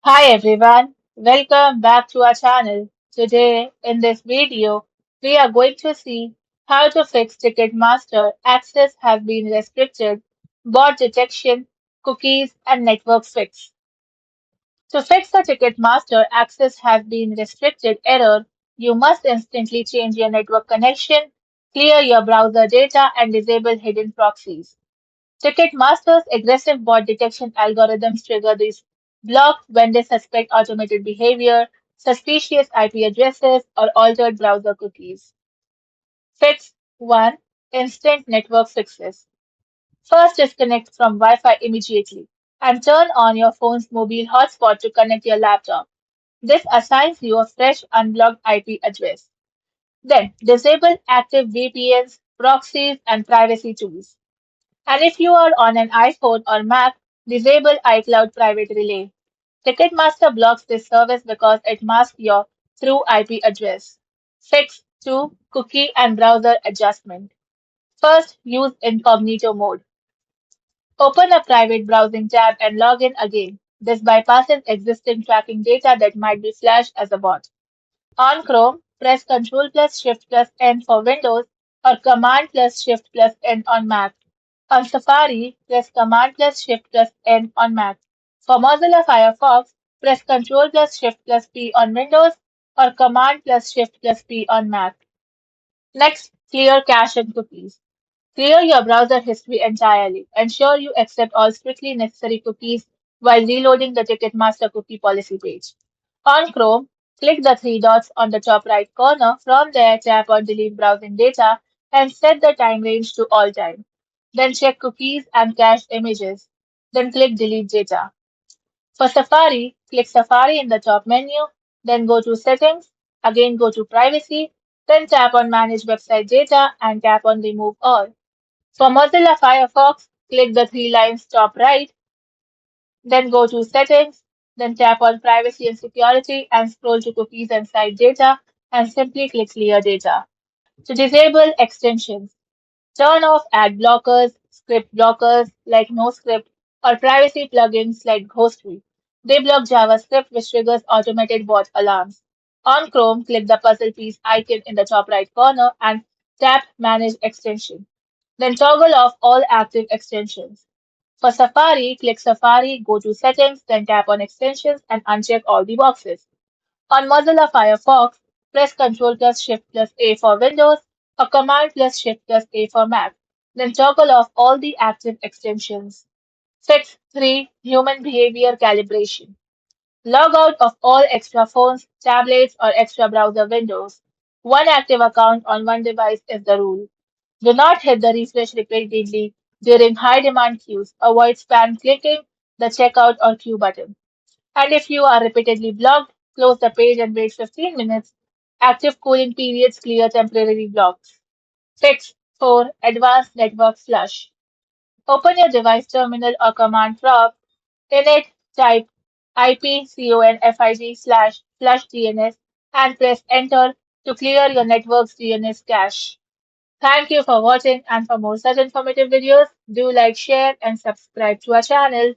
Hi everyone, welcome back to our channel. Today in this video, we are going to see how to fix Ticketmaster access has been restricted, bot detection, cookies and network fix. To fix the Ticketmaster access has been restricted error, you must instantly change your network connection, clear your browser data and disable hidden proxies. Ticketmaster's aggressive bot detection algorithms trigger these blocks when they suspect automated behavior, suspicious IP addresses, or altered browser cookies. Fix 1. Instant network fixes. First, disconnect from Wi Fi immediately and turn on your phone's mobile hotspot to connect your laptop. This assigns you a fresh unblocked IP address. Then, disable active VPNs, proxies, and privacy tools. And if you are on an iPhone or Mac, disable iCloud Private Relay. Ticketmaster blocks this service because it masks your true IP address. Fix 2. Cookie and browser adjustment. First, use incognito mode. Open a private browsing tab and log in again. This bypasses existing tracking data that might be flashed as a bot. On Chrome, press Ctrl plus Shift plus N for Windows or Command plus Shift plus N on Mac. On Safari, press Command plus Shift plus N on Mac. For Mozilla Firefox, press Ctrl plus Shift plus P on Windows or Command plus Shift plus P on Mac. Next, clear cache and cookies. Clear your browser history entirely. Ensure you accept all strictly necessary cookies while reloading the Ticketmaster cookie policy page. On Chrome, click the three dots on the top right corner. From there, tap on Delete Browsing Data and set the time range to all time. Then check cookies and cached images. Then click Delete Data. For Safari, click Safari in the top menu, then go to Settings, again go to Privacy, then tap on Manage Website Data and tap on Remove All. For Mozilla Firefox, click the three lines top right, then go to Settings, then tap on Privacy and Security and scroll to Cookies and Site Data and simply click Clear Data. To disable extensions, turn off ad blockers, script blockers like NoScript, or privacy plugins like Ghostly. They block JavaScript, which triggers automated bot alarms. On Chrome, click the puzzle piece icon in the top right corner and tap Manage Extension. Then toggle off all active extensions. For Safari, click Safari, go to Settings, then tap on Extensions and uncheck all the boxes. On Mozilla Firefox, press Ctrl plus Shift plus A for Windows or Command plus Shift plus A for Mac. Then toggle off all the active extensions. Fix 3. Human behavior calibration. Log out of all extra phones, tablets, or extra browser windows. One active account on one device is the rule. Do not hit the refresh repeatedly during high demand queues. Avoid spam clicking the checkout or queue button. And if you are repeatedly blocked, close the page and wait 15 minutes. Active cooling periods clear temporary blocks. Fix 4. Advanced Network Flush. Open your device terminal or command prompt. In it, type ipconfig/flush DNS and press enter to clear your network's DNS cache. Thank you for watching, and for more such informative videos, do like, share and subscribe to our channel.